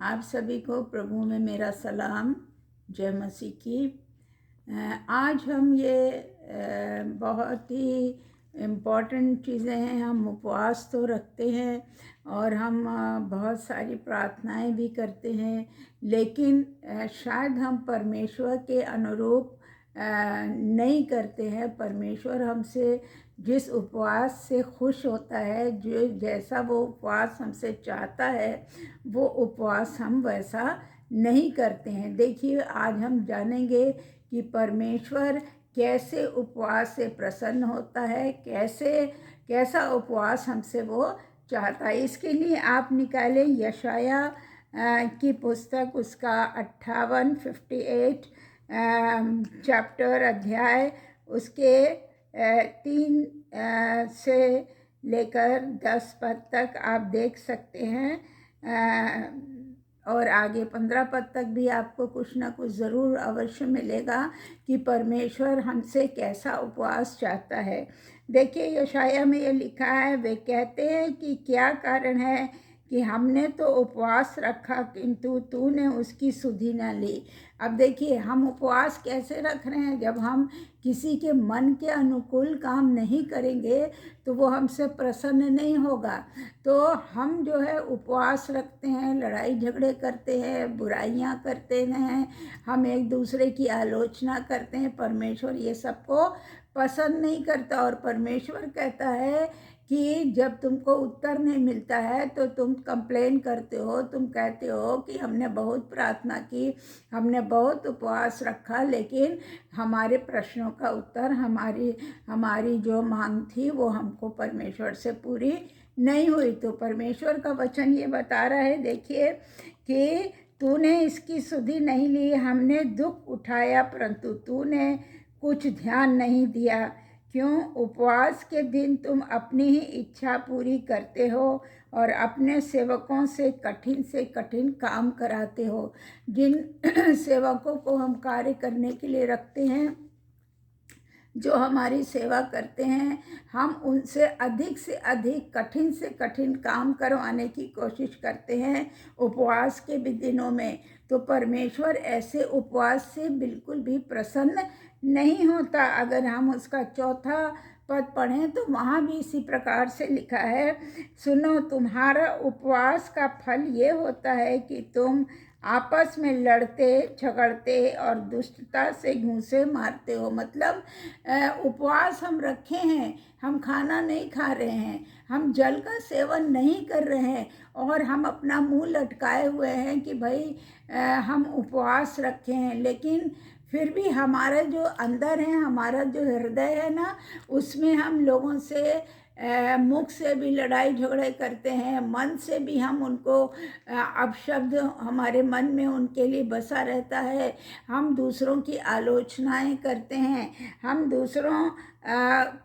आप सभी को प्रभु में मेरा सलाम, जय मसीह की। आज हम ये बहुत ही इम्पॉर्टेंट चीज़ें हैं। हम उपवास तो रखते हैं और हम बहुत सारी प्रार्थनाएं भी करते हैं, लेकिन शायद हम परमेश्वर के अनुरूप नहीं करते हैं। परमेश्वर हमसे जिस उपवास से खुश होता है, जो जैसा वो उपवास हमसे चाहता है, वो उपवास हम वैसा नहीं करते हैं। देखिए, आज हम जानेंगे कि परमेश्वर कैसे उपवास से प्रसन्न होता है, कैसा उपवास हमसे वो चाहता है। इसके लिए आप निकालें यशाया की पुस्तक, उसका 58 चैप्टर अध्याय, उसके 3 से लेकर 10 पद तक आप देख सकते हैं, और आगे 15 पद तक भी आपको कुछ ना कुछ ज़रूर अवश्य मिलेगा कि परमेश्वर हमसे कैसा उपवास चाहता है। देखिए, यशाया में ये लिखा है, वे कहते हैं कि क्या कारण है कि हमने तो उपवास रखा किंतु तूने उसकी सुधि न ली। अब देखिए, हम उपवास कैसे रख रहे हैं। जब हम किसी के मन के अनुकूल काम नहीं करेंगे तो वो हमसे प्रसन्न नहीं होगा। तो हम जो है उपवास रखते हैं, लड़ाई झगड़े करते हैं, बुराइयां करते हैं, हम एक दूसरे की आलोचना करते हैं। परमेश्वर ये सबको पसंद नहीं करता। और परमेश्वर कहता है कि जब तुमको उत्तर नहीं मिलता है तो तुम कंप्लेन करते हो, तुम कहते हो कि हमने बहुत प्रार्थना की, हमने बहुत उपवास रखा, लेकिन हमारे प्रश्नों का उत्तर, हमारी जो मांग थी वो हमको परमेश्वर से पूरी नहीं हुई। तो परमेश्वर का वचन ये बता रहा है, देखिए, कि तूने इसकी सुधि नहीं ली, हमने दुख उठाया परंतु तूने कुछ ध्यान नहीं दिया। क्यों? उपवास के दिन तुम अपनी ही इच्छा पूरी करते हो और अपने सेवकों से कठिन काम कराते हो। जिन सेवकों को हम कार्य करने के लिए रखते हैं, जो हमारी सेवा करते हैं, हम उनसे अधिक से अधिक कठिन से कठिन काम करवाने की कोशिश करते हैं उपवास के भी दिनों में। तो परमेश्वर ऐसे उपवास से बिल्कुल भी प्रसन्न नहीं होता। अगर हम उसका 4 पद पढ़ें तो वहाँ भी इसी प्रकार से लिखा है, सुनो, तुम्हारा उपवास का फल ये होता है कि तुम आपस में लड़ते झगड़ते और दुष्टता से घूंसे मारते हो। मतलब उपवास हम रखे हैं, हम खाना नहीं खा रहे हैं, हम जल का सेवन नहीं कर रहे हैं, और हम अपना मुंह लटकाए हुए हैं कि भाई हम उपवास रखे हैं, लेकिन फिर भी हमारा जो अंदर है, हमारा जो हृदय है ना, उसमें हम लोगों से मुख से भी लड़ाई झगड़े करते हैं, मन से भी हम उनको अपशब्द हमारे मन में उनके लिए बसा रहता है। हम दूसरों की आलोचनाएं करते हैं, हम दूसरों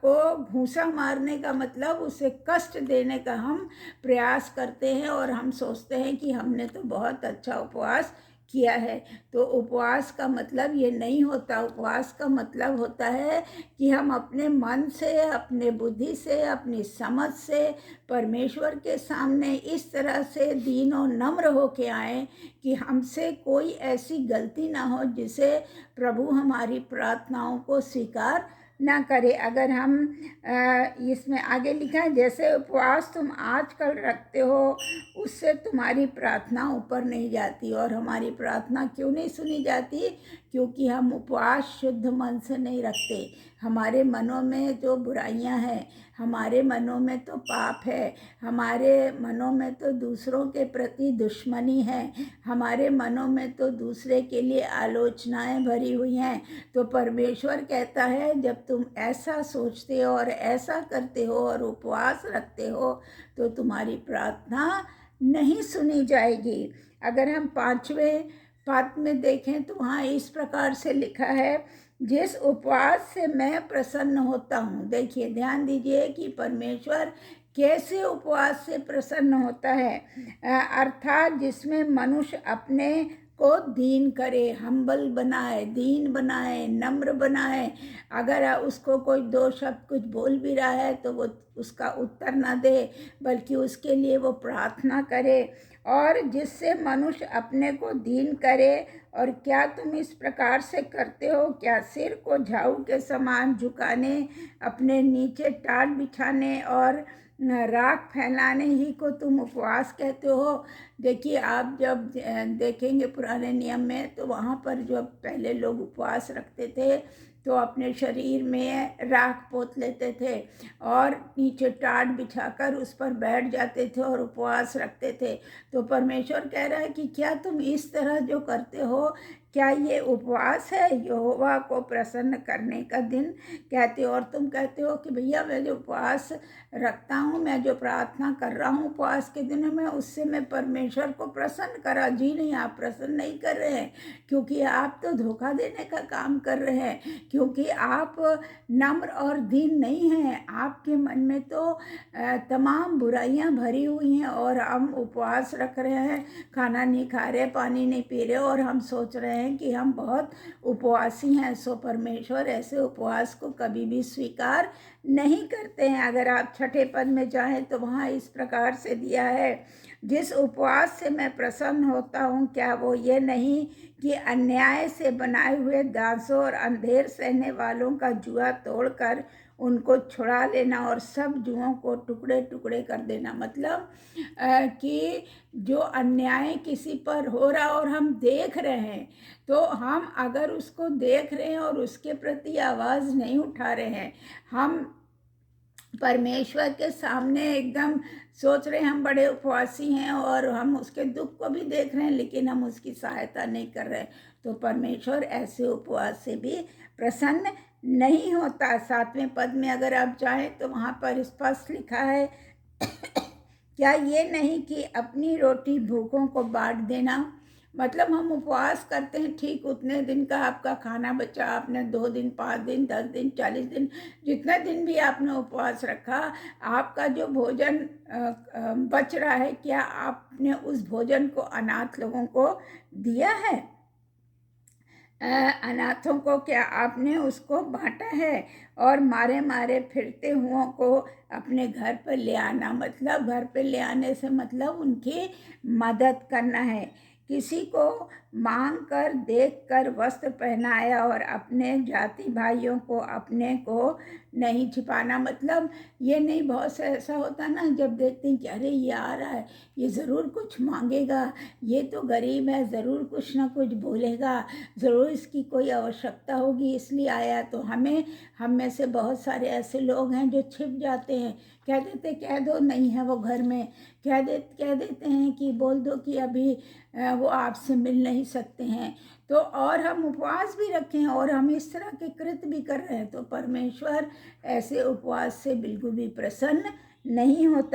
को घूंसा मारने का मतलब उसे कष्ट देने का हम प्रयास करते हैं, और हम सोचते हैं कि हमने तो बहुत अच्छा उपवास किया है। तो उपवास का मतलब ये नहीं होता। उपवास का मतलब होता है कि हम अपने मन से, अपने बुद्धि से, अपनी समझ से परमेश्वर के सामने इस तरह से दीन और नम्र होके आए कि हमसे कोई ऐसी गलती ना हो जिसे प्रभु हमारी प्रार्थनाओं को स्वीकार ना करे। अगर हम इसमें आगे लिखा है, जैसे उपवास तुम आजकल रखते हो उससे तुम्हारी प्रार्थना ऊपर नहीं जाती। और हमारी प्रार्थना क्यों नहीं सुनी जाती? क्योंकि हम उपवास शुद्ध मन से नहीं रखते। हमारे मनों में जो बुराइयां हैं, हमारे मनों में तो पाप है, हमारे मनों में तो दूसरों के प्रति दुश्मनी है, हमारे मनों में तो दूसरे के लिए आलोचनाएं भरी हुई हैं। तो परमेश्वर कहता है, जब तुम ऐसा सोचते हो और ऐसा करते हो और उपवास रखते हो तो तुम्हारी प्रार्थना नहीं सुनी जाएगी। अगर हम 5वें पद में देखें तो वहाँ इस प्रकार से लिखा है, जिस उपवास से मैं प्रसन्न होता हूँ। देखिए, ध्यान दीजिए कि परमेश्वर कैसे उपवास से प्रसन्न होता है, अर्थात जिसमें मनुष्य अपने को दीन करे, हम्बल बनाए, दीन बनाए, नम्र बनाए। अगर उसको कोई दो शब्द कुछ बोल भी रहा है तो वो उसका उत्तर ना दे, बल्कि उसके लिए वो प्रार्थना करे, और जिससे मनुष्य अपने को दीन करे। और क्या तुम इस प्रकार से करते हो? क्या सिर को झाऊ के समान झुकाने, अपने नीचे टाट बिछाने और राख फैलाने ही को तुम उपवास कहते हो? देखिए, आप जब देखेंगे पुराने नियम में, तो वहाँ पर जो पहले लोग उपवास रखते थे तो अपने शरीर में राख पोत लेते थे और नीचे टाट बिछाकर उस पर बैठ जाते थे और उपवास रखते थे। तो परमेश्वर कह रहा है कि क्या तुम इस तरह जो करते हो, क्या ये उपवास है? यहोवा को प्रसन्न करने का दिन कहते हो। और तुम कहते हो कि भैया मैं जो उपवास रखता हूँ, मैं जो प्रार्थना कर रहा हूँ उपवास के दिनों में, उससे मैं परमेश्वर को प्रसन्न करा। जी नहीं, आप प्रसन्न नहीं कर रहे हैं, क्योंकि आप तो धोखा देने का काम कर रहे हैं, क्योंकि आप नम्र और दीन नहीं हैं। आपके मन में तो तमाम बुराइयां भरी हुई हैं, और हम उपवास रख रहे हैं, खाना नहीं खा रहे, पानी नहीं पी रहे, और हम सोच रहे हैं कि हम बहुत उपवासी हैं। सो परमेश्वर ऐसे उपवास को कभी भी स्वीकार नहीं करते हैं। अगर आप छठे पद में जाएं तो वहाँ इस प्रकार से दिया है, जिस उपवास से मैं प्रसन्न होता हूँ, क्या वो ये नहीं कि अन्याय से बनाए हुए दासों और अंधेर सहने वालों का जुआ तोड़कर उनको छुड़ा लेना और सब जुओं को टुकड़े टुकड़े कर देना। मतलब कि जो अन्याय किसी पर हो रहा और हम देख रहे हैं, तो हम अगर उसको देख रहे हैं और उसके प्रति आवाज़ नहीं उठा रहे हैं, हम परमेश्वर के सामने एकदम सोच रहे हैं हम बड़े उपवासी हैं और हम उसके दुख को भी देख रहे हैं, लेकिन हम उसकी सहायता नहीं कर रहे, तो परमेश्वर ऐसे उपवास से भी प्रसन्न नहीं होता। 7वें पद में अगर आप चाहें तो वहाँ पर स्पष्ट लिखा है, क्या ये नहीं कि अपनी रोटी भूखों को बांट देना। मतलब हम उपवास करते हैं, ठीक उतने दिन का आपका खाना बचा, आपने 2 दिन, 5 दिन, 10 दिन, 40 दिन, जितना दिन भी आपने उपवास रखा, आपका जो भोजन बच रहा है, क्या आपने उस भोजन को अनाथ लोगों को दिया है? अनाथों को क्या आपने उसको बांटा है? और मारे मारे फिरते हुओं को अपने घर पर ले आना। मतलब घर पर ले आने से मतलब उनकी मदद करना है। किसी को मांग कर, देख कर वस्त्र पहनाया और अपने जाति भाइयों को अपने को नहीं छिपाना। मतलब ये नहीं, बहुत से ऐसा होता ना, जब देखते हैं कि अरे ये आ रहा है, ये ज़रूर कुछ मांगेगा, ये तो गरीब है, ज़रूर कुछ ना कुछ बोलेगा, ज़रूर इसकी कोई आवश्यकता होगी इसलिए आया। तो हम में से बहुत सारे ऐसे लोग हैं जो छिप जाते हैं, कह दो नहीं है वो घर में, कह देते हैं कि बोल दो कि अभी वो आपसे मिल नहीं सकते हैं। तो और हम उपवास भी रखे हैं और हम इस तरह के कृत्य भी कर रहे हैं, तो परमेश्वर ऐसे उपवास से बिल्कुल भी प्रसन्न नहीं होता।